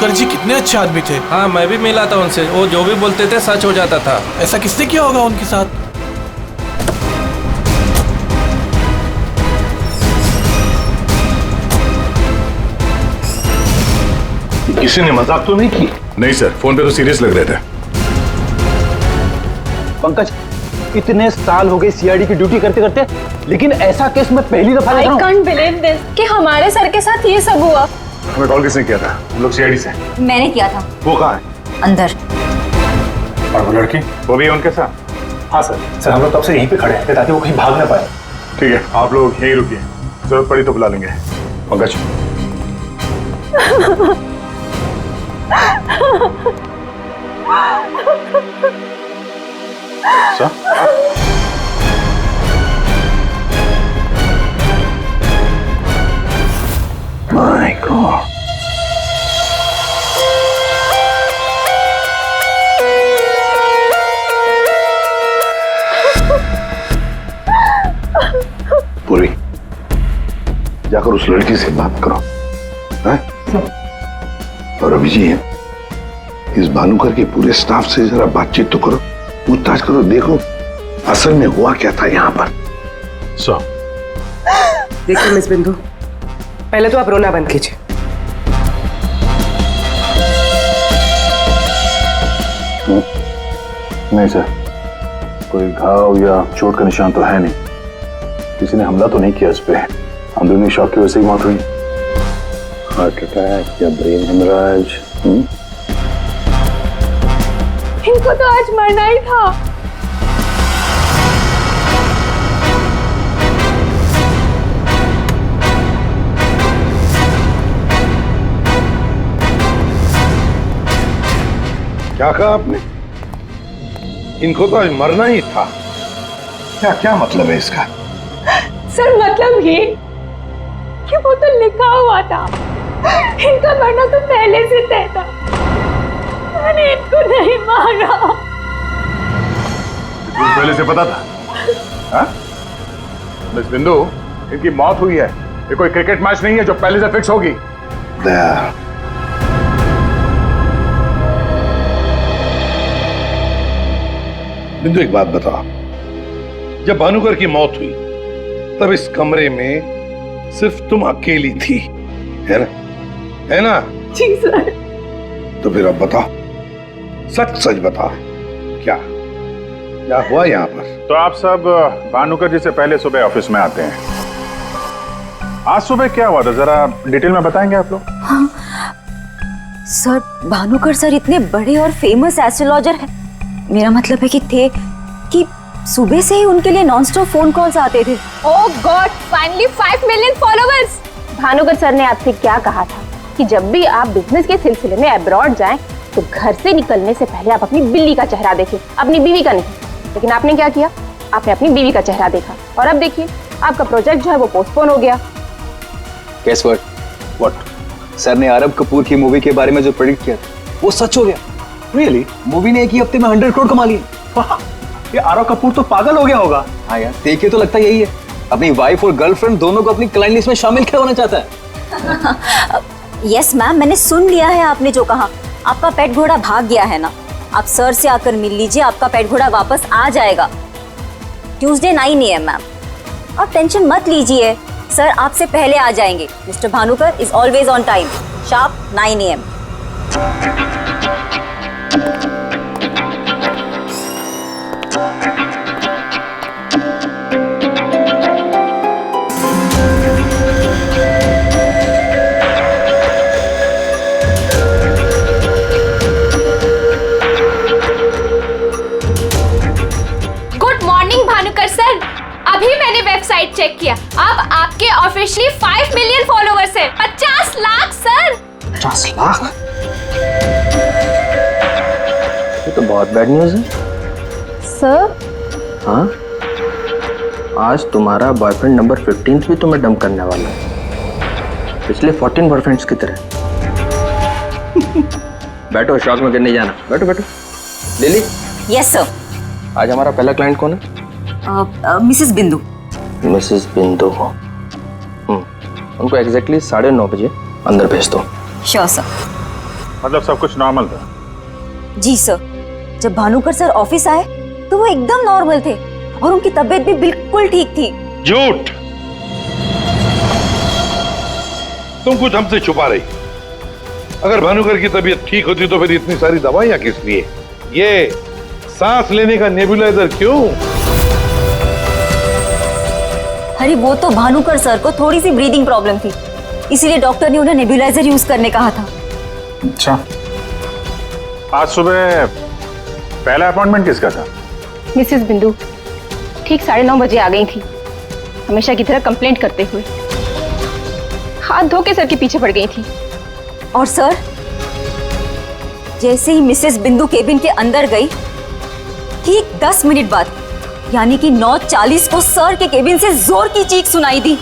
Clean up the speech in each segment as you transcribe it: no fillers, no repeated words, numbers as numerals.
भानुकर जी कितने अच्छे आदमी थे। हाँ, मैं भी मिला था उनसे, वो जो भी बोलते थे सच हो जाता था। ऐसा किसने किया होगा उनके साथ? किसी ने मजाक तो नहीं की? नहीं सर, फोन पे तो सीरियस लग रहे थे। पंकज, इतने साल हो गए सीआईडी की ड्यूटी करते करते, लेकिन ऐसा केस मैं पहली दफा देख रहा हूं। I can't believe this कि हमारे सर के साथ ये सब हुआ। हमें कॉल किसने किया था? हम लोग सीआईडी से। मैंने किया था। वो कहाँ है? अंदर। और वो लड़की? वो भी है उनके साथ? हाँ सर, हम लोग तब से यहीं पे खड़े हैं ताकि वो कहीं भाग ना पाए। ठीक है, आप लोग यहीं रुकिए, जरूरत पड़ी तो बुला लेंगे। पंकज। My God. पूरी, जाकर उस लड़की से बात करो, हैं? और अभिजीत, इस भानुकर के पूरे स्टाफ से जरा बातचीत तो करो, पूछताछ करो, देखो असल में हुआ क्या था यहाँ पर। देखिए मिस बिंदु, पहले तो आप रोना बंद कीजिए। नहीं सर, कोई घाव या चोट का निशान तो है नहीं, किसी ने हमला तो नहीं किया इस पे, अंदरूनी शॉक की वजह से ही मौत हुई। हार्ट अटैक या ब्रेन हेमराज? इनको तो आज मरना ही था। क्या कहा आपने? इनको तो आज मरना ही था। क्या क्या मतलब है इसका? सर मतलब ये कि वो तो लिखा हुआ था, इनका मरना तो पहले से तय था, मैंने इनको नहीं मारा। पहले से पता था? हाँ? मिस बिंदु, इनकी मौत हुई है, ये कोई क्रिकेट मैच नहीं है जो पहले से फिक्स होगी। दया, बिंदु एक बात बताओ, जब भानुकर की मौत हुई तब इस कमरे में सिर्फ तुम अकेली थी, है ना? है ना? जी सर। तो फिर अब बताओ, सच सच बताओ, क्या क्या हुआ यहाँ पर? तो आप सब भानुकर जी से पहले सुबह ऑफिस में आते हैं, आज सुबह क्या हुआ था जरा डिटेल में बताएंगे आप लोग? हाँ सर, भानुकर सर इतने बड़े और फेमस एस्ट्रोलॉजर हैं, मेरा मतलब है कि थे कि सुबह से ही उनके लिए नॉनस्टॉप फोन कॉल्स आते थे। Oh god, finally 5 million followers. Bhanukar sir ने आपसे क्या कहा था कि जब भी आप बिजनेस के सिलसिले में अब्रॉड जाएं तो घर से निकलने से पहले आप अपनी बिल्ली का चेहरा देखें, अपनी बीवी का नहीं। लेकिन आपने क्या किया? आपने अपनी बीवी का चेहरा देखा और अब देखिए आपका प्रोजेक्ट जो है वो पोस्टपोन हो गया। Guess what? What? सर ने आरब कपूर की मूवी के बारे में जो प्रेडिक्ट किया था वो सच हो गया। रियली? मूवी ने एक ही हफ्ते में 100 करोड़ कमा लिए। ये आरव कपूर तो पागल हो गया होगा। हाँ यार, देखिए तो लगता यही है, अपनी वाइफ और गर्लफ्रेंड दोनों को अपनी क्लाइंट लिस्ट में शामिल करवाना चाहता है। यस मैम, मैंने सुन लिया है आपने जो कहा। आपका पेट घोड़ा भाग गया है ना, आप सर से आकर मिल लीजिए, आपका पेट घोड़ा वापस आ जाएगा ट्यूसडे 9 AM मैम। आप टेंशन मत लीजिए, सर आपसे पहले आ जाएंगे। Mister Bhanukar is always on time, sharp 9 AM। Website check किया, अब आपके ऑफिशियली 5 मिलियन फॉलोअर्स हैं। 50 लाख सर। 50 लाख? ये तो बहुत बैड न्यूज़ है सर। हाँ, आज तुम्हारा बॉयफ्रेंड नंबर 15 भी तुम्हें डंप करने वाला है, पिछले 14 बॉयफ्रेंड्स की तरह। बैठो, शॉक में गिरने जाना। बैठो बैठो। लिली। Yes sir. आज हमारा पहला क्लाइंट कौन है? मिसेस बिंदु। मिसेस बिंदु। उनको एग्जैक्टली 9:30 बजे अंदर भेज दो। Sure sir. मतलब सब कुछ नॉर्मल था? जी सर, जब भानुकर सर ऑफिस आए तो वो एकदम नॉर्मल थे और उनकी तबीयत भी बिल्कुल ठीक थी। झूठ! तुम कुछ हमसे छुपा रही। अगर भानुकर की तबीयत ठीक होती तो फिर इतनी सारी दवाइयां किस लिए? ये सांस लेने का नेबुलाइजर क्यों? अरे वो तो भानुकर सर को थोड़ी सी ब्रीदिंग प्रॉब्लम थी, इसीलिए डॉक्टर ने उन्हें नेबुलाइजर यूज करने कहा था। अच्छा, आज सुबह पहला अपॉइंटमेंट किसका था? मिसेस बिंदु ठीक 9:30 बजे आ गई थी, हमेशा की तरह कंप्लेंट करते हुए। हाथ धो के सर के पीछे पड़ गई थी। और सर जैसे ही मिसेस बिंदु केबिन के अंदर गई, ठीक 10 मिनट बाद यानी कि 9:40 को सर के केबिन से जोर की चीख सुनाई दी।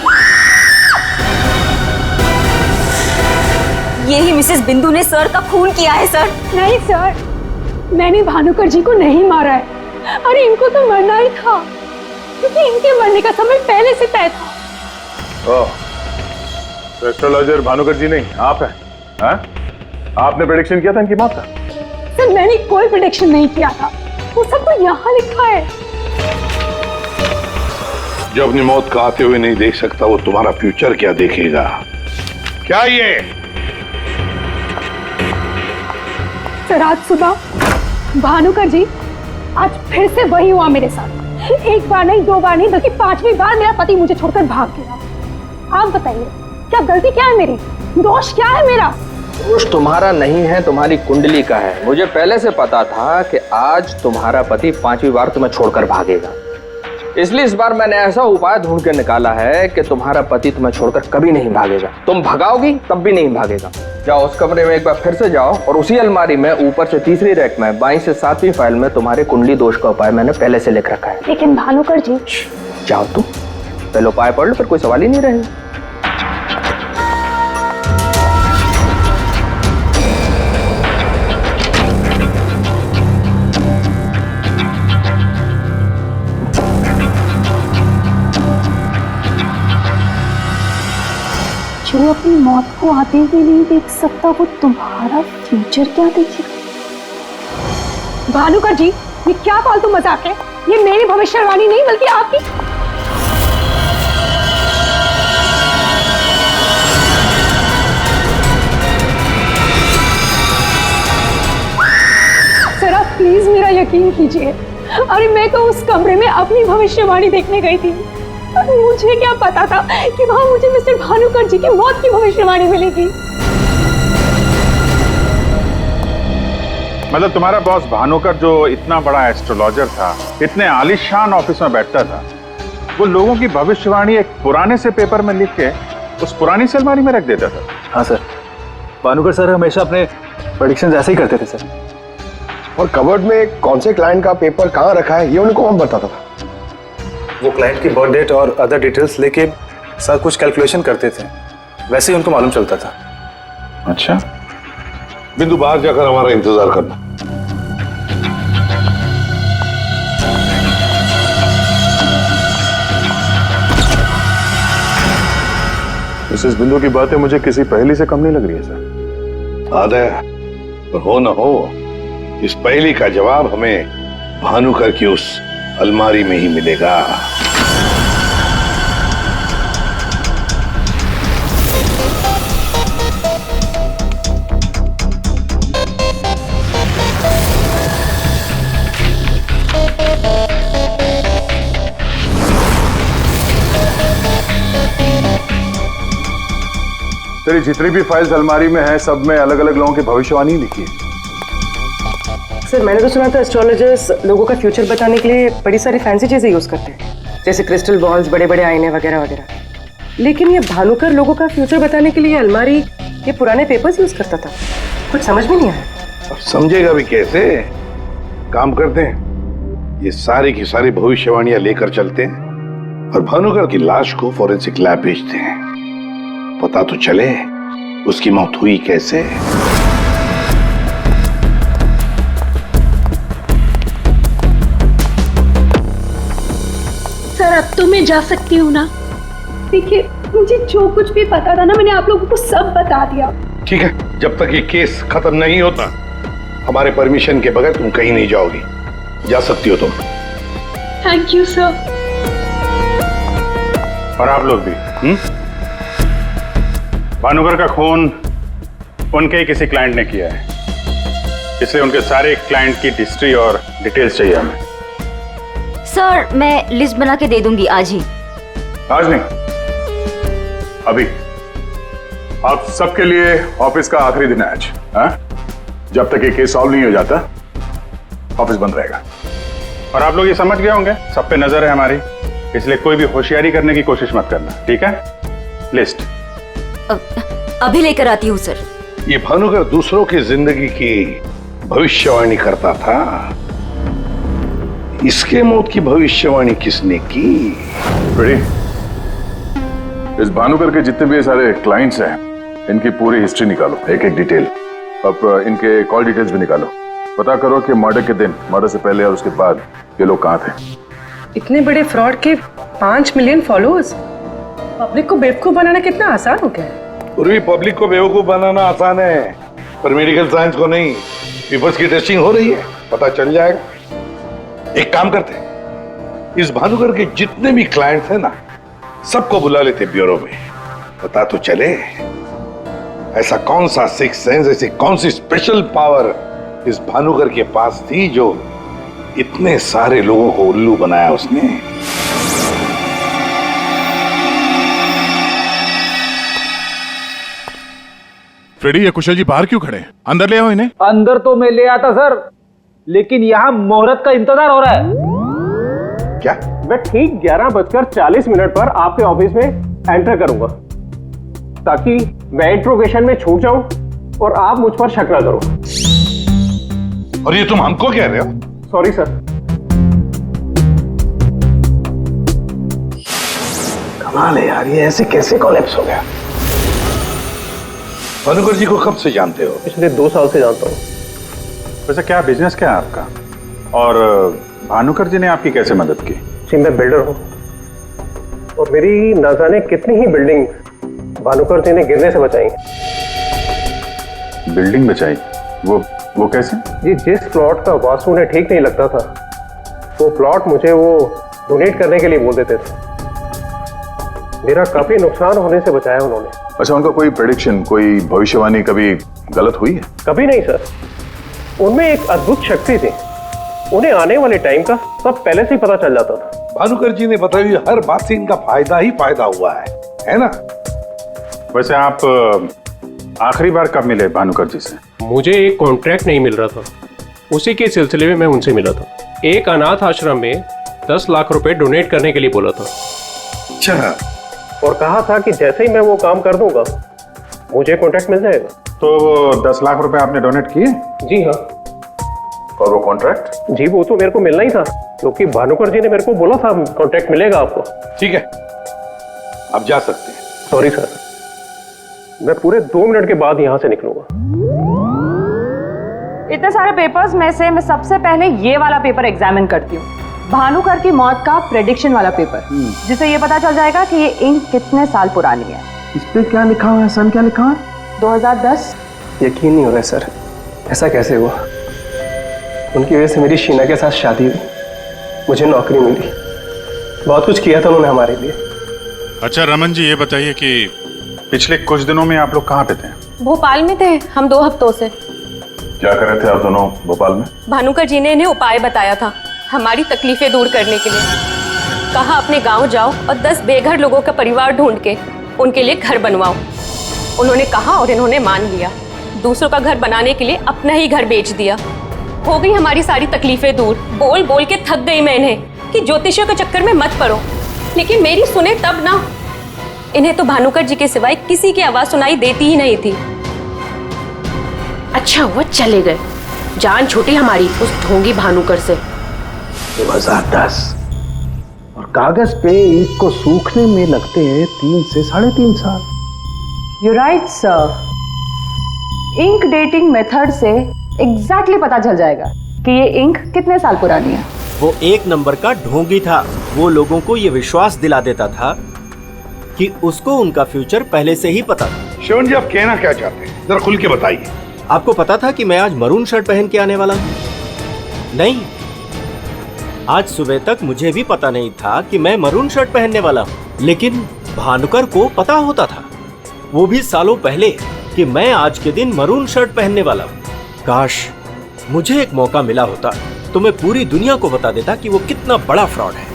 यही मिसेस बिंदु ने सर का खून किया है सर। नहीं सर, मैंने भानुकर जी को नहीं मारा है। अरे इनको तो मरना ही था, क्योंकि इनके मरने का समय पहले से तय था। ओह, एस्ट्रोलॉजर भानुकर जी नहीं, आप हैं? हाँ? आपने प्रेडिक्शन किया था इनकी मौत का? सर मैंने कोई प्रेडिक्शन नहीं किया था, वो सब तो यहाँ लिखा है। जो अपनी मौत का आते हुए नहीं देख सकता, वो तुम्हारा फ्यूचर क्या देखेगा? क्या ये? सर आज सुबह भानुकर जी, आज फिर से वही हुआ मेरे साथ। एक बार नहीं, 2 बार नहीं, बल्कि 5वीं बार मेरा पति मुझे छोड़कर भाग गया। आप बताइए क्या गलती क्या है मेरी, दोष क्या है मेरा? दोष तुम्हारा नहीं है, तुम्हारी कुंडली का है। मुझे पहले से पता था कि आज तुम्हारा पति 5वीं बार तुम्हें छोड़कर भागेगा, इसलिए इस बार मैंने ऐसा उपाय ढूंढ के निकाला है कि तुम्हारा पति तुम्हें छोड़कर कभी नहीं भागेगा। तुम भगाओगी तब भी नहीं भागेगा। जाओ उस कमरे में एक बार फिर से जाओ और उसी अलमारी में ऊपर से 3री रैक में 22 से 7वीं फाइल में तुम्हारे कुंडली दोष का उपाय मैंने पहले से लिख रखा है। लेकिन भानुकर जी। जाओ तुम पहले उपाय पढ़ लो, फिर कोई सवाल ही नहीं रहेगा। जो अपनी मौत को आते हुए नहीं देख सकता, वो तुम्हारा फ्यूचर क्या देखेगा? भानुकर जी, ये क्या फालतू मजाक है? ये मेरी भविष्यवाणी नहीं बल्कि आपकी। सर आप प्लीज मेरा यकीन कीजिए। अरे मैं तो उस कमरे में अपनी भविष्यवाणी देखने गई थी। मुझे क्या पता था कि वहां मुझे मिस्टर भानुकर जी की मौत की भविष्यवाणी मिलेगी। मतलब तुम्हारा बॉस भानुकर जो इतना बड़ा एस्ट्रोलॉजर था, इतने आलीशान ऑफिस में बैठता था, वो लोगों की भविष्यवाणी एक पुराने से पेपर में लिख के उस पुरानी से अलमारी में रख देता था। हाँ सर, भानुकर सर हमेशा अपने प्रेडिक्शंस ऐसे ही करते थे सर। और कबर्ड में कौन से क्लाइंट का पेपर कहाँ रखा है ये उनको कौन बताता था? वो क्लाइंट की बर्थ डेट और अदर डिटेल्स लेके सर कुछ कैलकुलेशन करते थे, वैसे ही उनको मालूम चलता था। अच्छा, बिंदु बाहर जाकर हमारा इंतजार करना। मिसेस बिंदु की बातें मुझे किसी पहेली से कम नहीं लग रही है सर। आदय, पर हो न हो, इस पहेली का जवाब हमें भानुकर की उस अलमारी में ही मिलेगा। तेरी जितनी भी फाइल्स अलमारी में है, सब में अलग अलग लोगों की भविष्यवाणी लिखी है। सर मैंने तो सुना था एस्ट्रोलॉजर्स लोगों का फ्यूचर बताने के लिए बड़ी सारी फैंसी चीजें यूज करते हैं, जैसे क्रिस्टल बॉल्स, बड़े बड़े आईने वगैरह वगैरह। लेकिन ये भानुकर लोगों का फ्यूचर बताने के लिए अलमारी, ये पुराने पेपर्स यूज करता था। कुछ समझ में नहीं आया। अब समझेगा भी कैसे? काम करते हैं, ये सारी की सारी भविष्यवाणियां लेकर चलते हैं और भानुकर की लाश को फॉरेंसिक लैब भेजते हैं। पता तो चले उसकी मौत हुई कैसे। सर अब तो मैं जा सकती हूँ ना? देखिए मुझे जो कुछ भी पता था ना, मैंने आप लोगों को सब बता दिया। ठीक है, जब तक ये केस खत्म नहीं होता हमारे परमिशन के बगैर तुम कहीं नहीं जाओगी। जा सकती हो तुम। Thank you sir. और आप लोग भी। भानुकर का खून उनके ही किसी क्लाइंट ने किया है, इसलिए उनके सारे क्लाइंट की हिस्ट्री और डिटेल्स चाहिए हमें। सर मैं लिस्ट बना के दे दूंगी आज ही। आज नहीं, अभी। आप सबके लिए ऑफिस का आखिरी दिन है आज। हाँ? जब तक ये केस सॉल्व नहीं हो जाता ऑफिस बंद रहेगा। और आप लोग ये समझ गए होंगे, सब पे नजर है हमारी, इसलिए कोई भी होशियारी करने की कोशिश मत करना, ठीक है? लिस्ट अभी लेकर आती हूँ सर। ये भानुकर दूसरों की जिंदगी की भविष्यवाणी करता था, इसके मौत की भविष्यवाणी किसने की? इस भानुकर के जितने भी सारे क्लाइंट्स हैं, इनकी पूरी हिस्ट्री निकालो, एक एक डिटेल। अब इनके कॉल डिटेल्स भी निकालो। पता करो कि मर्डर के दिन, मर्डर से पहले और उसके बाद ये लोग कहाँ थे। इतने बड़े फ्रॉड के 5 मिलियन फॉलोअर्स। पब्लिक को बेवकूफ बनाना कितना आसान हो गया है। पूरी पब्लिक को बेवकूफ बनाना आसान है, पर मेडिकल साइंस को नहीं। पीपल्स की टेस्टिंग हो रही है, पता चल जाएगा। एक काम करते हैं, इस भानुकर के जितने भी क्लाइंट्स हैं ना, सबको बुला लेते ब्यूरो में। पता तो चले ऐसा कौन सा सिक्स सेंस, ऐसी कौन सी स्पेशल पावर इस भानुकर के पास थी जो इतने सारे लोगों को उल्लू बनाया उसने। फ्रेडी, ये कुशल जी बाहर क्यों खड़े हैं? अंदर ले आओ इन्हें। अंदर तो मैं ले आता सर, लेकिन यहाँ मुहूर्त का इंतजार हो रहा है। क्या? मैं ठीक 11:40 पर आपके ऑफिस में एंटर करूंगा, ताकि मैं इंट्रोगेशन में छूट जाऊं और आप मुझ पर शक ना करो। और ये तुम हमको कह रहे हो? Sorry sir. कमाल है यार, ये ऐसे कैसे कोलैप्स हो गया? भानुकर जी को कब से जानते हो? पिछले 2 साल से जानता हूँ। वैसे क्या बिजनेस क्या है आपका, और भानुकर जी ने आपकी कैसे मदद की? जी मैं बिल्डर हूँ, और मेरी ना जाने कितनी ही बिल्डिंग भानुकर जी ने गिरने से बचाई। बिल्डिंग बचाई? वो कैसे? जी जिस प्लॉट का वास्तु उन्हें ठीक नहीं लगता था, वो प्लॉट मुझे वो डोनेट करने के लिए बोल देते थे। मेरा काफी नुकसान होने से बचाया उन्होंने। अच्छा, उनका कोई प्रेडिक्शन, कोई भविष्यवाणी कभी गलत हुई है? कभी नहीं सर। उनमें एक अद्भुत शक्ति थी, उन्हें आने वाले टाइम का सब पहले से ही पता चल जाता था। भानुकर जी ने बताई हुई हर बात से इनका फायदा ही फायदा हुआ है ना? वैसे आप आखिरी बार कब मिले भानुकर जी से? मुझे एक कॉन्ट्रैक्ट नहीं मिल रहा था, उसी के सिलसिले में मैं उनसे मिला था। एक अनाथ आश्रम में 10 लाख रुपए डोनेट करने के लिए बोला था। अच्छा। और कहा था कि जैसे ही मैं वो काम कर दूंगा मुझे कॉन्ट्रैक्ट मिल जाएगा। तो 10 लाख रुपए आपने डोनेट किए? जी हाँ। और वो कॉन्ट्रैक्ट? जी वो तो मेरे को मिलना ही था, क्योंकि भानुकर जी ने मेरे को बोला था कॉन्ट्रैक्ट मिलेगा आपको। ठीक है, आप जा सकते हैं। सॉरी सर, मैं पूरे 2 मिनट के बाद यहाँ से निकलूंगा। इतने सारे पेपर्स में से मैं सबसे पहले ये वाला पेपर एग्जामिन करती हूँ, भानुकर की मौत का प्रेडिक्शन वाला पेपर, जिससे ये पता चल जाएगा कि ये इंक कितने साल पुरानी है। इस पे क्या लिखा हुआ है? सन क्या लिखा है? 2010। यकीन नहीं हो रहा है सर, ऐसा कैसे हुआ? उनकी वजह से मेरी शीना के साथ शादी हुई, मुझे नौकरी मिली, बहुत कुछ किया था उन्होंने हमारे लिए। अच्छा रमन जी, ये बताइए कि पिछले कुछ दिनों में आप लोग कहाँ पे थे? भोपाल में थे हम 2 हफ्तों से। क्या कर रहे थे आप दोनों भोपाल में? भानुकर जी ने इन्हें उपाय बताया था हमारी तकलीफें दूर करने के लिए। कहा अपने गांव जाओ और 10 बेघर लोगों का परिवार ढूंढ के उनके लिए घर बनवाओ। उन्होंने कहा और इन्होंने मान लिया। दूसरों का घर बनाने के लिए अपना ही घर बेच दिया। हो गई हमारी सारी तकलीफें दूर। बोल बोल के थक गई मैं इन्हें कि ज्योतिषियों के चक्कर में मत पड़ो, लेकिन मेरी सुने तब ना। इन्हें तो भानुकर जी के सिवाय किसी की आवाज सुनाई देती ही नहीं थी। अच्छा हुआ चले गए, जान छूटी हमारी उस ढोंगी भानुकर से। 2010 और कागज पे ईंट को सूखने में लगते हैं 3 से 3.5 साल। You right sir. Ink dating method से एग्जैक्टली पता चल जाएगा कि ये इंक कितने साल पुरानी है। वो एक नंबर का ढोंगी था। वो लोगों को ये विश्वास दिला देता था कि उसको उनका फ्यूचर पहले से ही पता था। शिवन जी, आप कहना क्या चाहते हैं? जरा खुल के बताइए। आपको पता था कि मैं आज मरून शर्ट पहन के आने वाला हूं? नहीं, आज सुबह तक मुझे भी पता नहीं था कि मैं मरून शर्ट पहनने वाला हूं, लेकिन भानुकर को पता होता था, वो भी सालों पहले, कि मैं आज के दिन मरून शर्ट पहनने वाला हूं। काश मुझे एक मौका मिला होता तो मैं पूरी दुनिया को बता देता कि वो कितना बड़ा फ्रॉड है।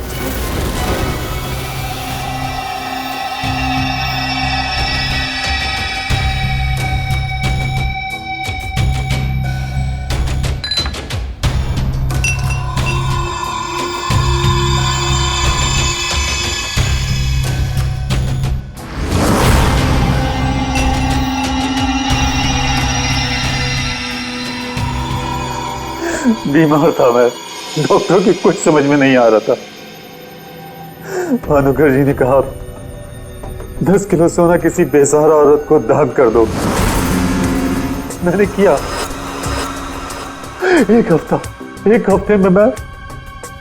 बीमार था मैं, डॉक्टर की कुछ समझ में नहीं आ रहा था। भानुकर जी ने कहा 10 किलो सोना किसी बेसहारा औरत को दान कर दो। मैंने किया। एक हफ्ते में मैं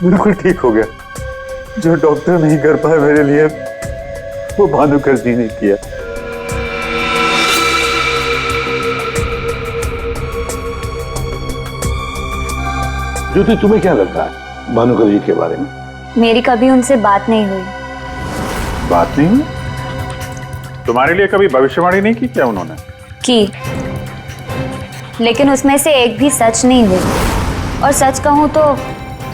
बिल्कुल ठीक हो गया। जो डॉक्टर नहीं कर पाए मेरे लिए, वो भानुकर जी ने किया। ज्योति, तुम्हें क्या लगता है भानुकर जी के बारे में? मेरी कभी उनसे बात नहीं हुई। बात नहीं हुई? तुम्हारे लिए कभी भविष्यवाणी नहीं की क्या उन्होंने? की, लेकिन उसमें से एक भी सच नहीं हुई। और सच कहूं तो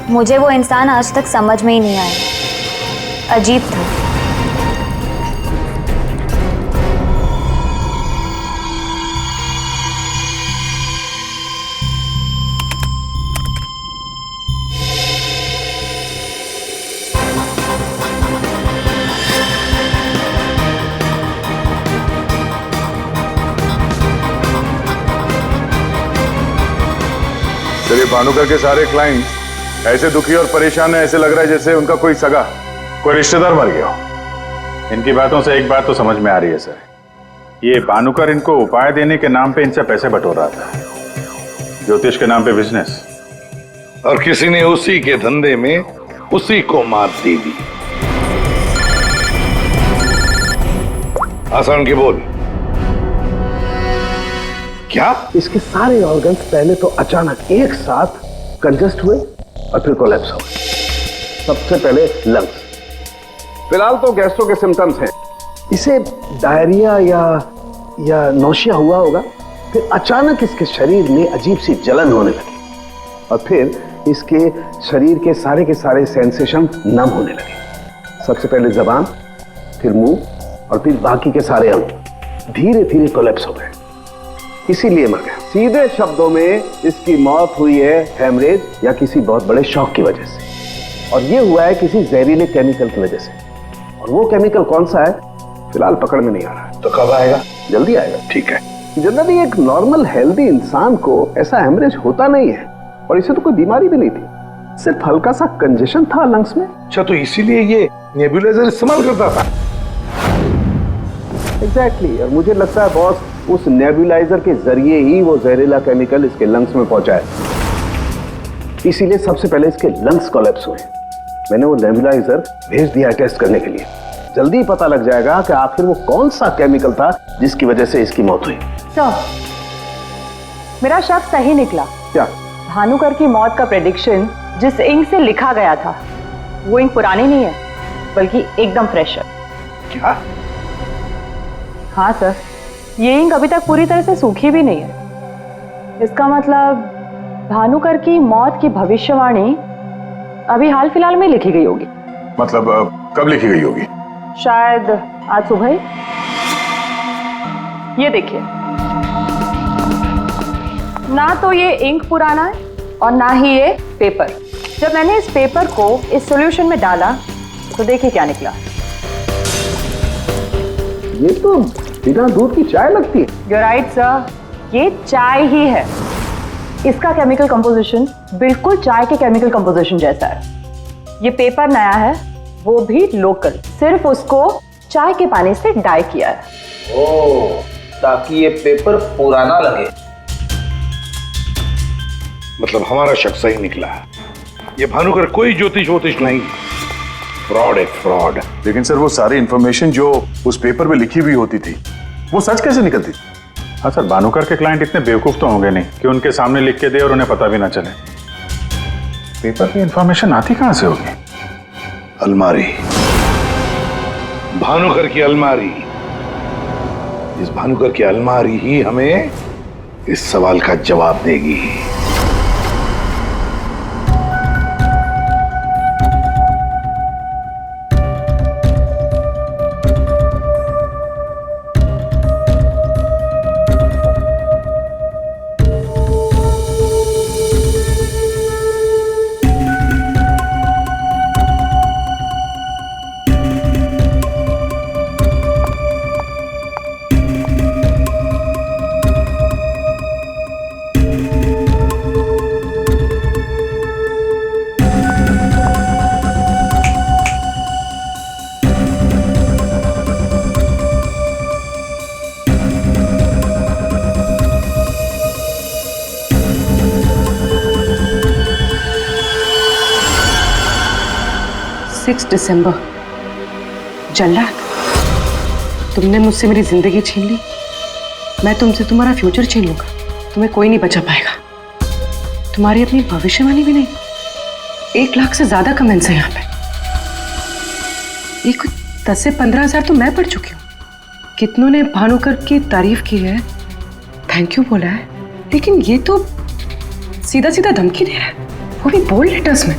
मुझे वो इंसान आज तक समझ में ही नहीं आया। अजीब था। चलिए, भानुकर के सारे क्लाइंट ऐसे दुखी और परेशान है, ऐसे लग रहा है जैसे उनका कोई सगा, कोई रिश्तेदार मर गया हो। इनकी बातों से एक बात तो समझ में आ रही है सर, ये भानुकर इनको उपाय देने के नाम पे इनसे पैसे बटोर रहा था, ज्योतिष के नाम पे बिजनेस, और किसी ने उसी के धंधे में उसी को मात दे दी। आसान के बोल। क्या? इसके सारे ऑर्गन्स पहले तो अचानक एक साथ कंजस्ट हुए और फिर कोलैप्स हो गए। सबसे पहले लंग्स। फिलहाल तो गैस्ट्रो के सिम्टम्स हैं। इसे डायरिया या नौशिया हुआ होगा। फिर अचानक इसके शरीर में अजीब सी जलन होने लगी और फिर इसके शरीर के सारे सेंसेशन नम होने लगे। सबसे पहले जबान, फिर मुंह और फिर बाकी के सारे अंग धीरे धीरे कोलैप्स हो गए। इसीलिए मर गया। सीधे शब्दों में इसकी मौत हुई है हेमरेज या किसी बहुत बड़े शॉक की वजह से, और ये हुआ है किसी जहरीले केमिकल की वजह से। और वो केमिकल कौन सा है फिलहाल पकड़ में नहीं आ रहा है। तो कब आएगा? जल्दी आएगा। ठीक है। जनरली एक नॉर्मल हेल्दी इंसान को ऐसा हेमरेज होता नहीं है, और इसे तो कोई बीमारी भी नहीं थी, सिर्फ हल्का सा कंजेशन था लंग्स में। अच्छा, तो इसीलिए ये नेबुलाइजर इस्तेमाल करता था? एग्जैक्टली। और मुझे लगता है बॉस, उस नेबुलाइजर के जरिए ही वो जहरीला केमिकल इसके लंग्स में पहुंचा है। इसीलिए सबसे पहले इसके लंग्स कोलैप्स हुए। मैंने वो नेबुलाइजर भेज दिया टेस्ट करने के लिए। जल्दी पता लग जाएगा कि आखिर वो कौन सा केमिकल था जिसकी वजह से इसकी मौत हुई। सर, मेरा शक सही निकला। क्या? भानुकर की मौत का प्रेडिक्शन जिस इंक से लिखा गया था, वो इंक पुरानी नहीं है, बल्कि एकदम फ्रेश है। क्या? हाँ सर, ये इंक अभी तक पूरी तरह से सूखी भी नहीं है। इसका मतलब भानुकर की मौत की भविष्यवाणी अभी हाल फिलहाल में लिखी गई होगी। मतलब कब लिखी गई होगी? शायद आज सुबह ही। ये देखिए, ना तो ये इंक पुराना है और ना ही ये पेपर। जब मैंने इस पेपर को इस सॉल्यूशन में डाला तो देखिए क्या निकला। ये तो बिना दूध की चाय लगती है। You're right, sir. ये चाय ही है। इसका केमिकल कंपोजिशन बिल्कुल चाय के केमिकल कंपोजिशन जैसा है। ये पेपर नया है, वो भी लोकल, सिर्फ उसको चाय के पानी से डाई किया है। ओह, ताकि ये पेपर पुराना लगे। मतलब हमारा शक सही निकला है। ये भानुकर कोई ज्योतिष नहीं, फ्रॉड है, फ्रॉड। लेकिन सर, वो सारी इंफॉर्मेशन जो उस पेपर में लिखी हुई होती थी, वो सच कैसे निकलती? हाँ सर, भानुकर के क्लाइंट इतने बेवकूफ तो होंगे नहीं कि उनके सामने लिख के दे और उन्हें पता भी ना चले। पेपर में इंफॉर्मेशन आती कहां से होगी? अलमारी, भानुकर की अलमारी। इस भानुकर की अलमारी ही हमें इस सवाल का जवाब देगी। दिसंबर। जल्लाद, तुमने मुझसे मेरी जिंदगी छीन ली, मैं तुमसे तुम्हारा फ्यूचर छीन लूंगा। तुम्हें कोई नहीं बचा पाएगा। तुम्हारी अपनी भविष्यवाणी भी नहीं। 1 लाख से ज्यादा कमेंट्स हैं यहाँ पे। ये कुछ 10 से 15 हजार तो मैं पढ़ चुकी हूँ। कितनों ने भानुकर की तारीफ की है, थैंक यू बोला है, लेकिन ये तो सीधा सीधा धमकी दे रहा है, वो भी बोल्ड लेटर्स में।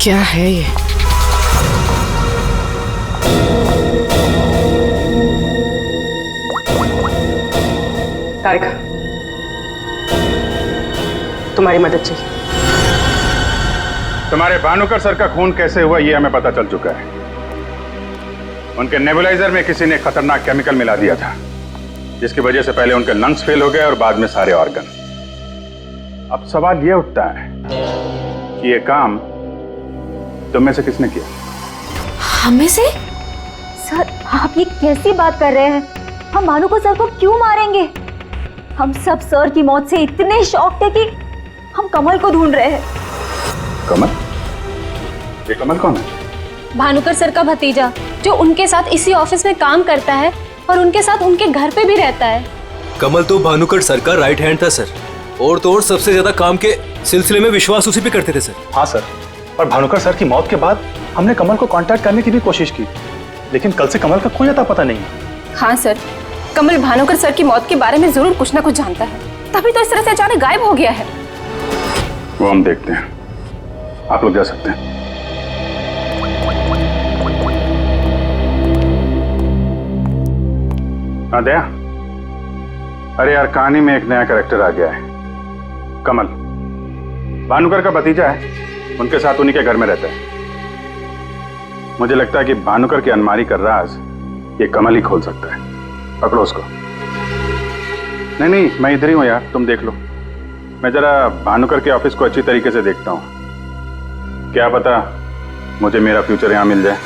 क्या है ये? तारिका, तुम्हारी मदद चाहिए। तुम्हारे भानुकर सर का खून कैसे हुआ ये हमें पता चल चुका है। उनके नेबुलाइजर में किसी ने खतरनाक केमिकल मिला दिया था, जिसकी वजह से पहले उनके लंग्स फेल हो गए और बाद में सारे ऑर्गन। अब सवाल ये उठता है कि ये काम तुम में से किसने किया? हमें से? सर, आप ये कैसी बात कर रहे हैं? हम भानुकर सर को क्यों मारेंगे? हम सब सर की मौत से इतने शॉक थे कि हम कमल को ढूंढ रहे हैं। कमल? ये कमल कौन है? भानुकर सर का भतीजा, जो उनके साथ इसी ऑफिस में काम करता है और उनके साथ उनके घर पे भी रहता है। कमल तो भानुकर सर का राइट हैंड था सर, और तो और सबसे ज्यादा काम के सिलसिले में विश्वास उसी पे करते थे सर। हाँ सर, और भानुकर सर की मौत के बाद हमने कमल को कांटेक्ट करने की भी कोशिश की, लेकिन कल से कमल का कोई अता पता नहीं है। हाँ सर, कमल भानुकर सर की मौत के बारे में जरूर कुछ ना कुछ जानता है, तभी तो इस तरह से अचानक गायब हो गया है। वो हम देखते हैं, आप लोग जा सकते हैं। हाँ दया, अरे यार, कहानी में एक नया कैरेक्टर आ गया है, कमल। भानुकर का भतीजा है, उनके साथ उन्हीं के घर में रहता है। मुझे लगता है कि भानुकर की अलमारी का राज ये कमल ही खोल सकता है। पकड़ो उसको। नहीं नहीं, मैं इधर ही हूं यार, तुम देख लो। मैं जरा भानुकर के ऑफिस को अच्छी तरीके से देखता हूं, क्या पता मुझे मेरा फ्यूचर यहां मिल जाए।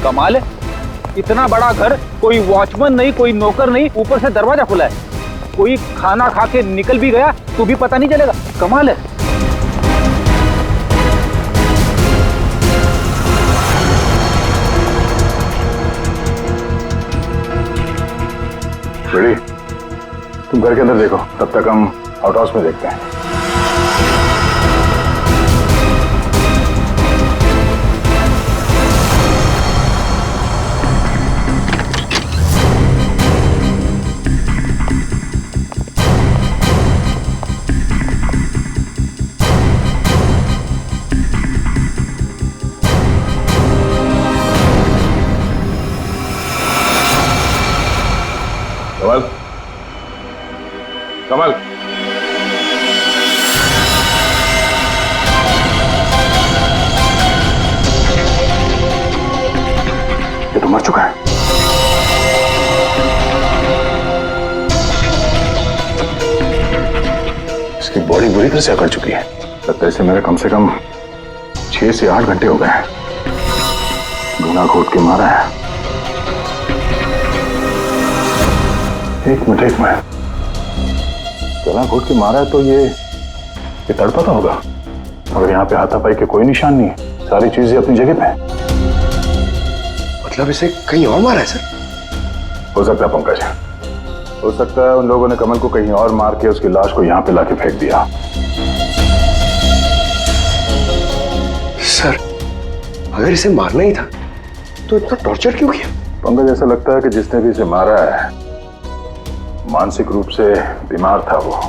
कमाल है, इतना बड़ा घर, कोई वॉचमैन नहीं, कोई नौकर नहीं, ऊपर से दरवाजा खुला है। कोई खाना खा के निकल भी गया तो भी पता नहीं चलेगा। कमाल है। रेडी? तुम घर के अंदर देखो, तब तक हम आउट हाउस में देखते हैं। कमल, कमल, ये तो मर चुका है। इसकी बॉडी बुरी तरह से अकड़ चुकी है। लगता है इसे मेरे कम से कम 6 से 8 घंटे हो गए हैं। गुना घोट के मारा है। एक मिनट गला घोट के मारा है तो ये तड़पा तो होगा, मगर यहाँ पे हाथापाई के कोई निशान नहीं है, सारी चीजें अपनी जगह पे हैं। मतलब इसे कहीं और मारा है सर? हो सकता है पंकज, हो सकता है उन लोगों ने कमल को कहीं और मार के उसकी लाश को यहाँ पे लाके फेंक दिया। सर अगर इसे मारना ही था तो इतना टॉर्चर क्यों किया? पंकज, ऐसा लगता है कि जिसने भी इसे मारा है मानसिक रूप से बीमार था वो,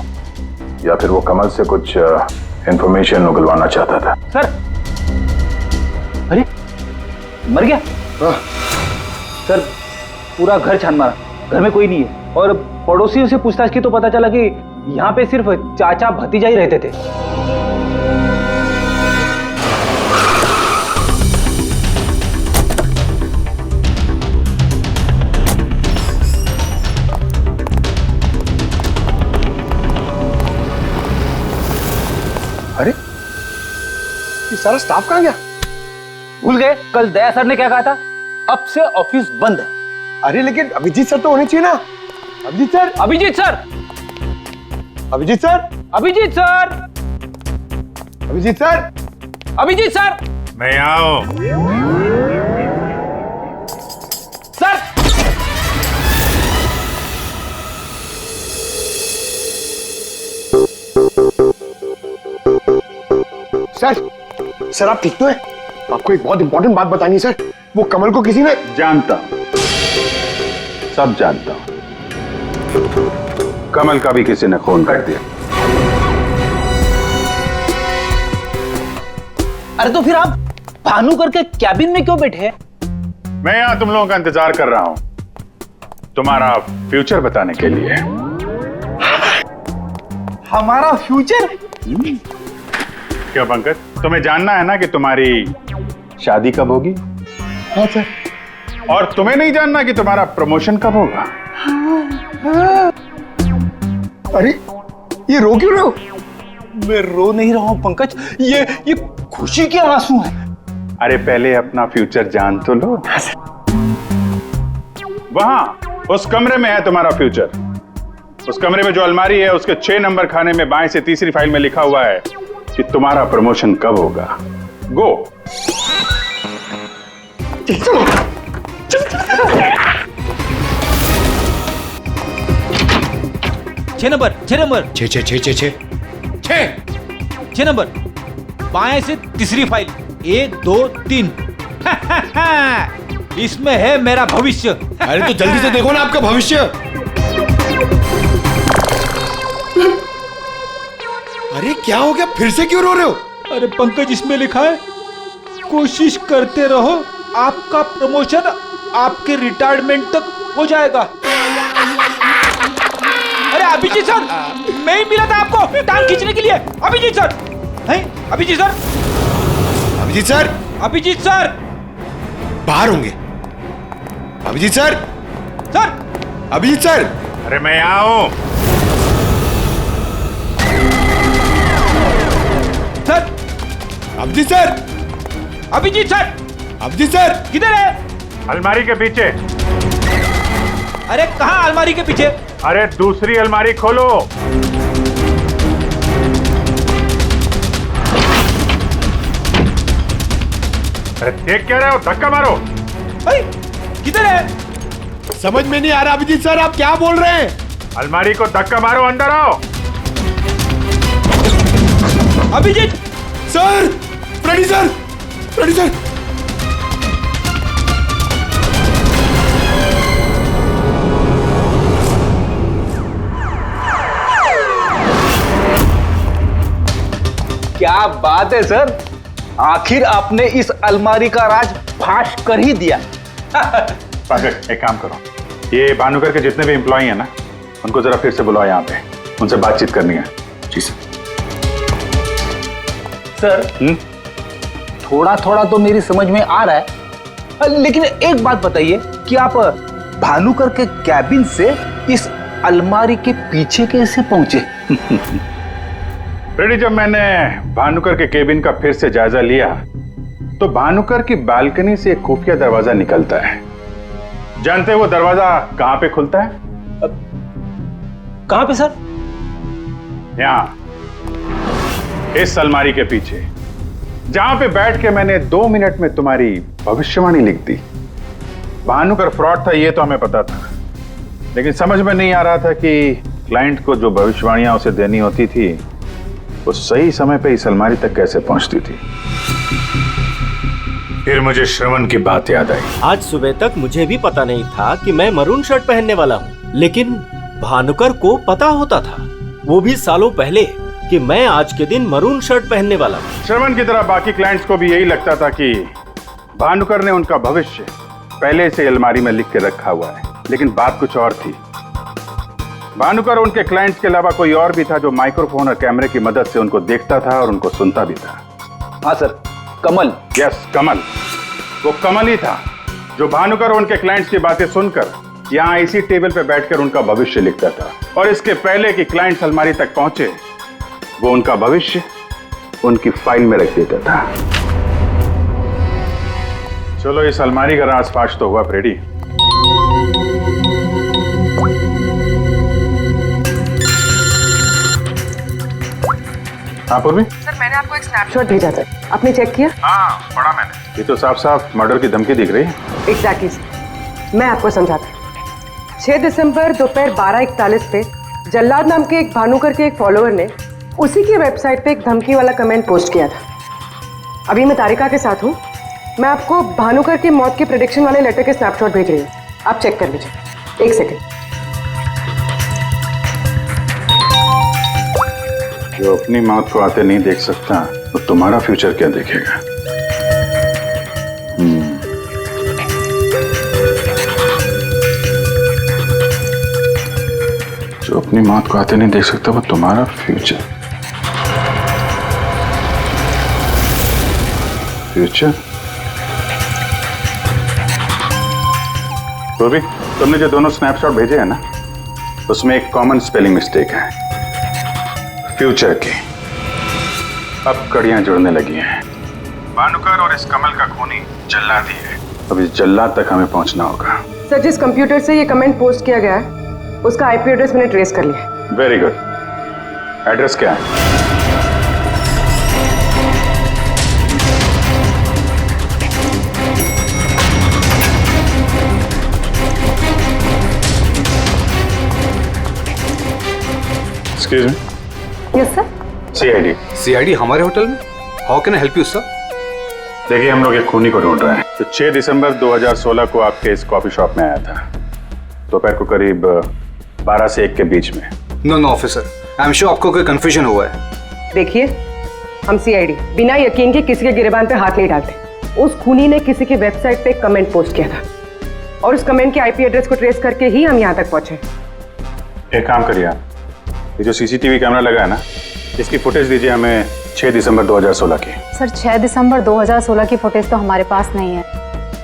या फिर वो कमल से कुछ इंफॉर्मेशन उगलवाना चाहता था। सर, अरे मर गया? सर पूरा घर छान मारा, घर में कोई नहीं है, और पड़ोसियों से पूछताछ की तो पता चला कि यहाँ पे सिर्फ चाचा भतीजा ही रहते थे। अरे ये सारा स्टाफ कहाँ गया? भूल गए कल दया सर ने क्या कहा था, अब से ऑफिस बंद है। अरे लेकिन अभिजीत सर तो होने चाहिए ना। Abhijeet sir, Abhijeet sir, Abhijeet sir, Abhijeet sir, Abhijeet sir, Abhijeet sir, मैं आओ। सर सर आप ठीक तो है? आपको एक बहुत इंपॉर्टेंट बात बतानी है सर। वो कमल को किसी ने... जानता हूं, सब जानता हूं। कमल का भी किसी ने खून कर दिया। अरे तो फिर आप भानुकर के कैबिन में क्यों बैठे हैं? मैं यहाँ तुम लोगों का इंतजार कर रहा हूँ, तुम्हारा फ्यूचर बताने के लिए। हमारा फ्यूचर? क्यों पंकज, तुम्हें जानना है ना कि तुम्हारी शादी कब होगी? हाँ सर। और तुम्हें नहीं जानना कि तुम्हारा प्रमोशन कब होगा? अरे ये रो क्यों रहे हो? मैं रो नहीं रहा हूं पंकज, ये खुशी के आंसू हैं। अरे पहले अपना फ्यूचर जान तो लो। वहां उस कमरे में है तुम्हारा फ्यूचर। उस कमरे में जो अलमारी है उसके 6 नंबर खाने में बाएं से तीसरी फाइल में लिखा हुआ है कि तुम्हारा प्रमोशन कब होगा। गो। 6 नंबर, 6 नंबर, 6 नंबर, बाएं से तीसरी फाइल, 1 2 3। इसमें है मेरा भविष्य। अरे तो जल्दी से देखो ना आपका भविष्य। अरे क्या हो गया, फिर से क्यों रो रहे हो? अरे पंकज, इसमें लिखा है कोशिश करते रहो, आपका प्रमोशन आपके रिटायरमेंट तक हो जाएगा। अरे अभिजीत सर, मैं ही मिला था आपको टांग खींचने के लिए। अभिजीत सर, हैं? Abhijeet sir, Abhijeet sir, Abhijeet sir बाहर होंगे। Abhijeet sir, sir, Abhijeet sir. अरे मैं यहाँ हूं। Sir, Abhijeet sir, Abhijeet sir, Abhijeet sir किधर है? अलमारी के पीछे। अरे कहाँ अलमारी के पीछे? अरे दूसरी अलमारी खोलो। अरे देख क्या रहे हो, धक्का मारो। अरे किधर है? समझ में नहीं आ रहा अभिजीत सर, आप क्या बोल रहे हैं? अलमारी को धक्का मारो, अंदर आओ। Abhijeet sir, Freddy sir, Freddy sir. क्या बात है सर, आखिर आपने इस अलमारी का राज फाश कर ही दिया। पंकज, एक काम करो, ये भानुकर के जितने भी एम्प्लॉय हैं ना, उनको जरा फिर से बुलाओ यहाँ पे, उनसे बातचीत करनी है। जी सर। सर, थोड़ा थोड़ा तो मेरी समझ में आ रहा है, लेकिन एक बात बताइए कि आप भानुकर के कैबिन से इस अलमारी के पीछे कैसे पहुंचे? रेडी, जब मैंने भानुकर के केबिन का फिर से जायजा लिया तो भानुकर की बालकनी से एक खुफिया दरवाजा निकलता है। जानते हैं वो दरवाजा कहां पे खुलता है? कहाँ पे सर? यहाँ, इस अलमारी के पीछे, जहां पे बैठ के मैंने 2 मिनट में तुम्हारी भविष्यवाणी लिख दी। भानुकर फ्रॉड था ये तो हमें पता था, लेकिन समझ में नहीं आ रहा था कि क्लाइंट को जो भविष्यवाणियां उसे देनी होती थी वो सही समय पे इस अलमारी तक कैसे पहुंचती थी। फिर मुझे श्रवण की बात याद आई। आज सुबह तक मुझे भी पता नहीं था कि मैं मरून शर्ट पहनने वाला हूँ, लेकिन भानुकर को पता होता था, वो भी सालों पहले, कि मैं आज के दिन मरून शर्ट पहनने वाला हूँ। श्रवण की तरह बाकी क्लाइंट्स को भी यही लगता था कि भानुकर ने उनका भविष्य पहले से अलमारी में लिख के रखा हुआ है, लेकिन बात कुछ और थी। भानुकर उनके क्लाइंट्स के अलावा कोई और भी था जो माइक्रोफोन और कैमरे की मदद से उनको देखता था और उनको सुनता भी था। हाँ सर, कमल। यस, कमल। वो कमल ही था जो भानुकर उनके क्लाइंट्स की बातें सुनकर यहाँ इसी टेबल पे बैठकर उनका भविष्य लिखता था, और इसके पहले कि क्लाइंट्स अलमारी तक पहुंचे वो उनका भविष्य उनकी फाइल में रख देता था। चलो इस अलमारी का राज फाश तो हुआ फ्रेडी। हाँ पूर्वी? सर मैंने आपको एक स्नैपशॉट भेजा था, आपने चेक किया? हाँ पढ़ा मैंने। ये तो साफ साफ मर्डर की धमकी दिख रही है। एग्जैक्टली सर, मैं आपको समझाता। 6 दिसंबर दोपहर 12:41 पे जल्लाद नाम के एक भानुकर के एक फॉलोअर ने उसी की वेबसाइट पे एक धमकी वाला कमेंट पोस्ट किया था। अभी मैं तारिका के साथ हूँ, मैं आपको भानुकर की मौत के प्रेडिक्शन वाले लेटर के स्नैपशॉट भेज रही हूँ, आप चेक कर लीजिए। 1 सेकेंड। जो अपनी मौत को आते नहीं देख सकता तो तुम्हारा फ्यूचर क्या देखेगा? जो अपनी मौत को आते नहीं देख सकता वो तुम्हारा फ्यूचर। फ्यूचर? तो भी तुमने जो दोनों स्नैपशॉट भेजे हैं ना, उसमें एक कॉमन स्पेलिंग मिस्टेक है, फ्यूचर की। अब कड़ियां जुड़ने लगी हैं। भानुकर और इस कमल का खूनी जल्लाद ही है। अब इस जल्लाद तक हमें पहुंचना होगा। सर जिस कंप्यूटर से ये कमेंट पोस्ट किया गया है उसका आईपी एड्रेस मैंने ट्रेस कर लिया। Very good. एड्रेस क्या है? Excuse me. Yes sir. CID. CID हमारे होटल में? How can I help you sir? देखिए हम लोग एक खूनी को ढूंढ रहे हैं तो 6 दिसंबर 2016 को आपके इस कॉफी शॉप में आया था, दोपहर को करीब 12 से 1 के बीच में। No officer, I am sure आपको कोई कंफ्यूजन हुआ है। देखिए हम सीआईडी बिना यकीन के किसी के गिरबान पे हाथ नहीं डालते। उस खूनी ने किसी की वेबसाइट पे कमेंट पोस्ट किया था और उस कमेंट के आईपी एड्रेस को ट्रेस करके ही हम यहाँ तक पहुंचे। एक काम करिए आप, ये जो सीसीटीवी कैमरा लगा है ना, इसकी फुटेज दीजिए हमें 6 दिसंबर 2016 की। सर 6 दिसंबर 2016 की फुटेज तो हमारे पास नहीं है,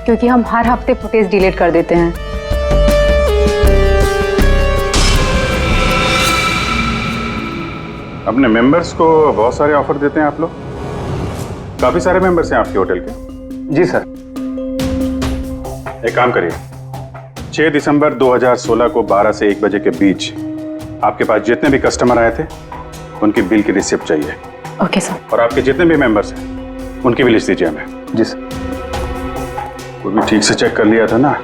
क्योंकि हम हर हफ्ते फुटेज डिलीट कर देते हैं। अपने मेंबर्स को बहुत सारे ऑफर देते हैं आप लोग? काफी सारे मेंबर्स हैं आपके होटल के? जी सर। एक काम करिए, 6 दिसंबर 2016 को 12 से 1 बजे के बीच आपके पास जितने भी कस्टमर आए थे उनकी बिल की रिसिप्ट चाहिए। Okay sir. और आपके जितने भी मेंबर्स हैं उनकी भी लिस्ट दीजिए हमें। जी सर। वो भी ठीक से चेक कर लिया था ना?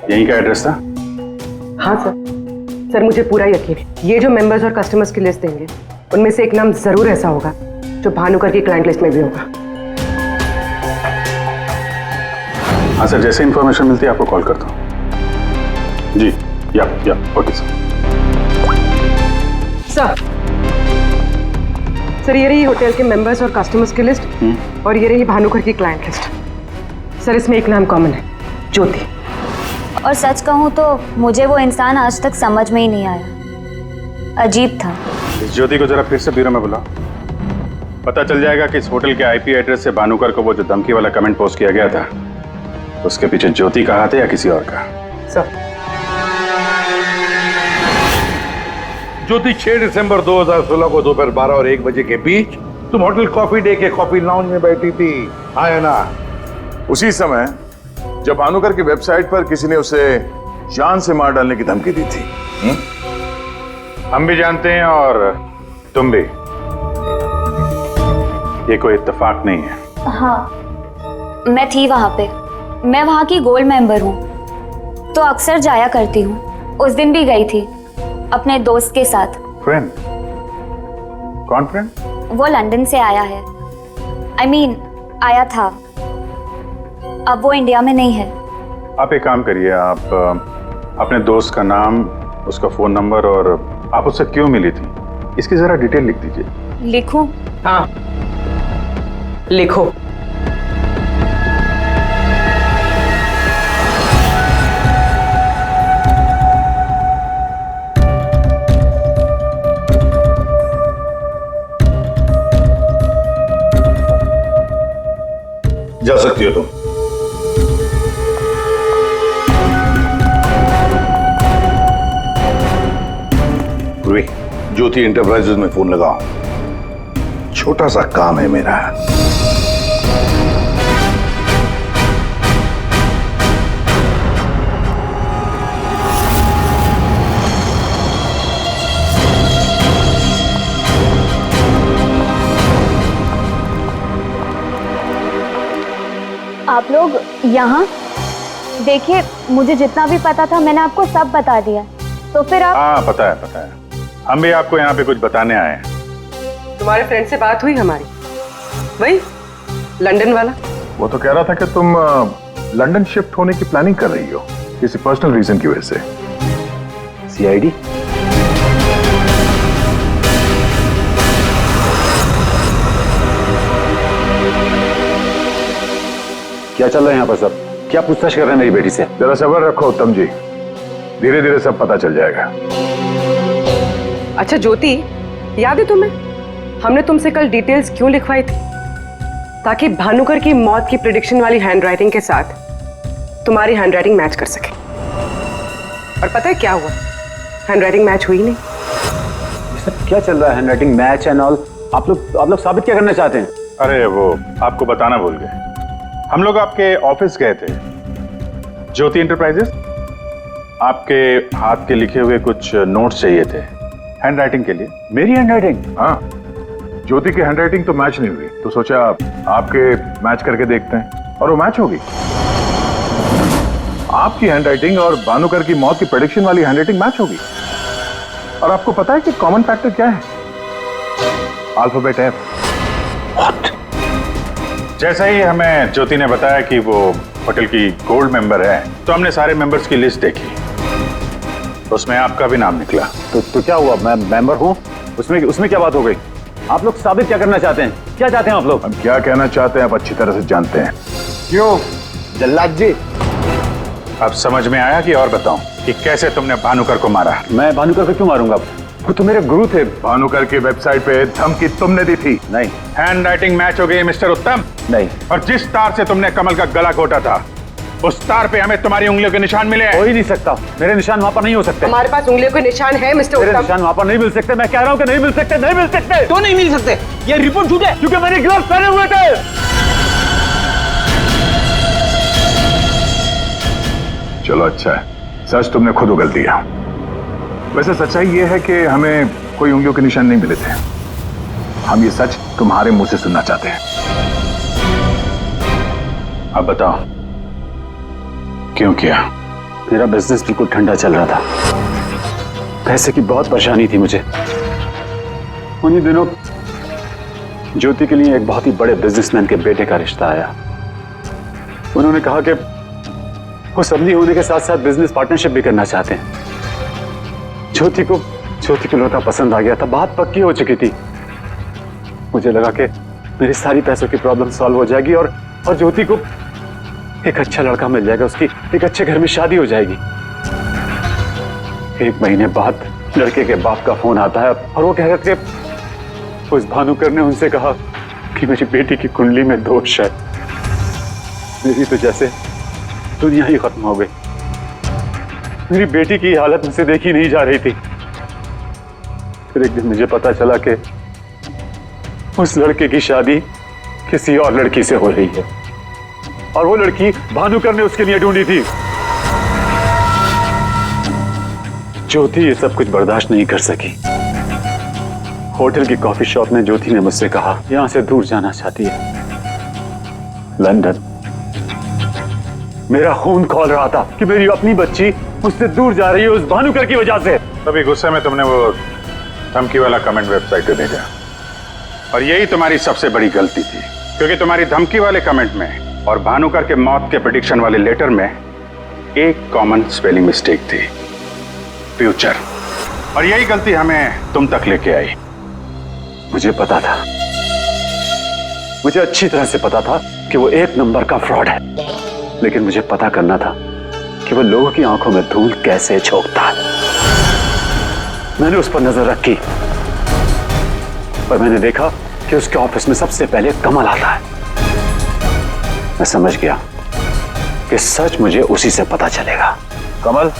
यहीं का एड्रेस था? हाँ सर मुझे पूरा यकीन है ये जो मेंबर्स और कस्टमर्स की लिस्ट देंगे उनमें से एक नाम जरूर ऐसा होगा जो भानुकर की क्लाइंट लिस्ट में भी होगा। हाँ सर, जैसे इंफॉर्मेशन मिलती है आपको कॉल करता हूँ। जी या ओके सर। सर ये रही होटल के मेंबर्स और कस्टमर्स की लिस्ट और ये रही भानुकर की क्लाइंट लिस्ट। सर इसमें एक नाम कॉमन है, ज्योति। और सच कहूँ तो मुझे वो इंसान आज तक समझ में ही नहीं आया, अजीब था। इस ज्योति को जरा फिर से ब्यूरो में बुलाओ, पता चल जाएगा कि इस होटल के आईपी एड्रेस से भानुकर को वो जो धमकी वाला कमेंट पोस्ट किया गया था उसके पीछे ज्योति का हाथ है या किसी और का। सर ज्योति 6 दिसंबर 2016 को दोपहर 12 और 1 बजे के बीच तुम होटल कॉफी डे के कॉफी लाउंज में बैठी थी, हाँ ना? उसी समय जब भानुकर की वेबसाइट पर किसी ने उसे जान से मार डालने की धमकी दी थी। हम भी जानते हैं और तुम भी। ये कोई इत्तेफाक नहीं है। हाँ, मैं थी वहां पे। मैं वहां की गोल्ड मेंबर हूँ, तो अक्सर जाया करती हूँ। उस दिन भी गई थी अपने दोस्त के साथ। फ्रेंड? कौन फ्रेंड? वो लंदन से आया है। I mean, आया था। अब वो इंडिया में नहीं है। आप एक काम करिए, आप अपने दोस्त का नाम, उसका फोन नंबर और आप उससे क्यों मिली थी, इसकी जरा डिटेल लिख दीजिए। लिखूं? हाँ, लिखो। जा सकती हो तुम। पूर्वी, ज्योति इंटरप्राइजेज में फोन लगाओ। छोटा सा काम है मेरा। आप लोग यहाँ देखिए, मुझे जितना भी पता था मैंने आपको सब बता दिया। तो फिर आप? हाँ, पता है पता है। हम भी आपको यहाँ पे कुछ बताने आए हैं। तुम्हारे फ्रेंड से बात हुई हमारी, वही लंदन वाला। वो तो कह रहा था कि तुम लंदन शिफ्ट होने की प्लानिंग कर रही हो किसी पर्सनल रीजन की वजह से। सीआईडी? क्या चल रहा है यहाँ पर सब? क्या पूछताछ कर रहे हैं मेरी बेटी से? जरा सब्र रखो उत्तम जी, धीरे धीरे सब पता चल जाएगा। अच्छा ज्योति, याद है तुम्हें हमने तुमसे कल डिटेल्स क्यों लिखवाई थी? ताकि भानुकर की मौत की प्रेडिक्शन वाली हैंडराइटिंग के साथ तुम्हारी हैंडराइटिंग मैच कर सके। और पता है क्या हुआ? हैंडराइटिंग मैच हुई नहीं। सब क्या चल रहा है? Handwriting match and all? आप लोग साबित क्या करना चाहते हैं? अरे वो आपको बताना भूल गए, हम लोग आपके ऑफिस गए थे, ज्योति इंटरप्राइजेस। आपके हाथ के लिखे हुए कुछ नोट्स चाहिए थे हैंडराइटिंग के लिए। मेरी हैंडराइटिंग? हाँ, ज्योति की हैंडराइटिंग तो मैच नहीं हुई, तो सोचा आपके मैच करके देखते हैं, और वो मैच होगी। आपकी हैंडराइटिंग और भानुकर की मौत की प्रेडिक्शन वाली हैंडराइटिंग मैच होगी। और आपको पता है कि कॉमन फैक्टर क्या है? Alphabet F. जैसा ही हमें ज्योति ने बताया कि वो होटल की गोल्ड मेंबर है, तो हमने सारे मेंबर्स की लिस्ट देखी, तो उसमें आपका भी नाम निकला। तो क्या हुआ? मैं मेंबर हूँ, उसमें क्या बात हो गई? आप लोग साबित क्या करना चाहते हैं? क्या चाहते हैं आप लोग? हम क्या कहना चाहते हैं आप अच्छी तरह से जानते हैं। क्यों जल्लाद जी? अब समझ में आया कि और बताऊं कि कैसे तुमने भानुकर को मारा? मैं भानुकर को क्यों मारूंगा? वो तो मेरे गुरु थे। भानुकर की वेबसाइट पे धमकी तुमने दी थी। नहीं। हैंडराइटिंग मैच हो गई मिस्टर उत्तम। नहीं। और जिस तार से तुमने कमल का गला घोटा था, उस तार पे हमें तुम्हारी उंगलियों के निशान मिले हैं। हो ही नहीं सकता, मेरे निशान वहां पर नहीं हो सकते। हमारे पास उंगलियों के निशान है मिस्टर उत्तम। मेरे निशान वहां पर नहीं मिल सकते। मैं कह रहा हूं कि नहीं मिल सकते, नहीं मिल सकते। तो नहीं मिल सकते, ये रिपोर्ट झूठ है, क्योंकि मैंने ग्लव्स पहने हुए थे। चलो अच्छा है, सच तुमने खुद उगल दिया। वैसे सच्चाई ये है कि हमें कोई उंगलियों के निशान नहीं मिले थे। हम ये सच तुम्हारे मुंह से सुनना चाहते हैं। अब बताओ क्यों किया? मेरा बिजनेस बिल्कुल ठंडा चल रहा था, पैसे की बहुत परेशानी थी मुझे। उन्हीं दिनों ज्योति के लिए एक बहुत ही बड़े बिजनेसमैन के बेटे का रिश्ता आया। उन्होंने कहा कि वो समधी होने के साथ साथ बिजनेस पार्टनरशिप भी करना चाहते हैं। ज्योति को लड़का पसंद आ गया था, बात पक्की हो चुकी थी। मुझे लगा कि मेरी सारी पैसों की प्रॉब्लम सॉल्व हो जाएगी और ज्योति को एक अच्छा लड़का मिल जाएगा, उसकी एक अच्छे घर में शादी हो जाएगी। 1 महीने बाद लड़के के बाप का फोन आता है और वो कह रहे थे उस भानुकर ने उनसे कहा कि मेरी बेटी की कुंडली में दोष है। मेरी तो जैसे दुनिया ही खत्म हो गई। मेरी बेटी की हालत मुझसे देखी नहीं जा रही थी। फिर एक दिन मुझे पता चला कि उस लड़के की शादी किसी और लड़की से हो रही है और वो लड़की भानुकर ने उसके लिए ढूंढी थी। ज्योति ये सब कुछ बर्दाश्त नहीं कर सकी। होटल की कॉफी शॉप में ज्योति ने मुझसे कहा यहां से दूर जाना चाहती है, लंदन। मेरा खून खौल रहा था कि मेरी अपनी बच्ची मुझसे दूर जा रही है उस भानुकर की वजह से। तभी गुस्से में तुमने वो धमकी वाला कमेंट वेबसाइट पे भेजा, और यही तुम्हारी सबसे बड़ी गलती थी, क्योंकि तुम्हारी धमकी वाले कमेंट में और भानुकर के मौत के प्रेडिक्शन वाले लेटर में एक कॉमन स्पेलिंग मिस्टेक थी, फ्यूचर। और यही गलती हमें तुम तक लेके आई। मुझे पता था, मुझे अच्छी तरह से पता था कि वो एक नंबर का फ्रॉड है, लेकिन मुझे पता करना था कि वो लोगों की आंखों में धूल कैसे झोंकता है। मैंने उस पर नजर रखी और मैंने देखा कि उसके ऑफिस में सबसे पहले कमल आता है। मैं समझ गया कि सच मुझे उसी से पता चलेगा। कमल,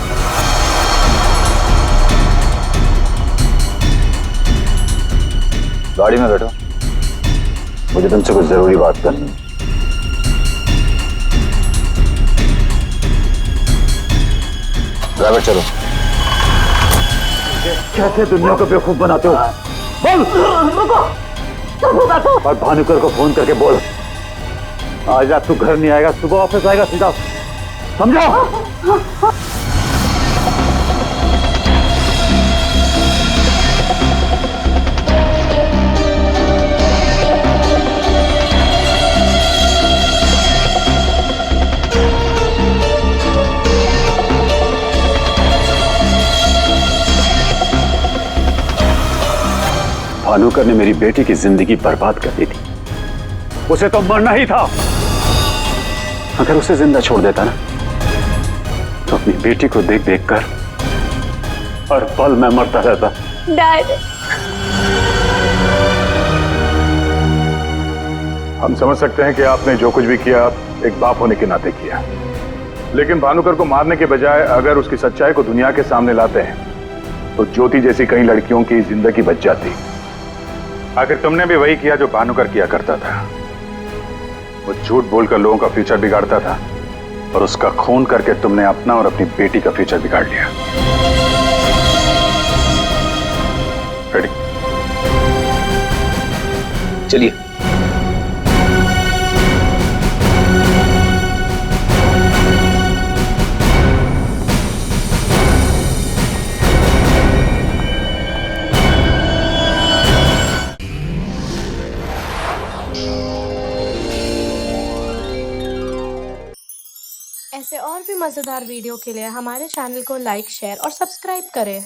गाड़ी में बैठो, मुझे तुमसे कुछ जरूरी बात करनी है। ड्राइवर चलो। कैसे दुनिया को बेवकूफ बनाते हो? बोल। और भानुकर को फोन करके बोल आज रात तू घर नहीं आएगा, सुबह ऑफिस आएगा सीधा, समझो? भानुकर ने मेरी बेटी की जिंदगी बर्बाद कर दी थी। उसे तो मरना ही था। अगर उसे जिंदा छोड़ देता ना तो अपनी बेटी को देख देख कर हर पल मैं मरता रहता। डैड, हम समझ सकते हैं कि आपने जो कुछ भी किया एक बाप होने के नाते किया, लेकिन भानुकर को मारने के बजाय अगर उसकी सच्चाई को दुनिया के सामने लाते हैं तो ज्योति जैसी कई लड़कियों की जिंदगी बच जाती। आखिर तुमने भी वही किया जो भानुकर किया करता था। वो झूठ बोलकर लोगों का फ्यूचर बिगाड़ता था और उसका खून करके तुमने अपना और अपनी बेटी का फ्यूचर बिगाड़ लिया। रेडी? चलिए। ऐसे और भी मज़ेदार वीडियो के लिए हमारे चैनल को लाइक, शेयर और सब्सक्राइब करें।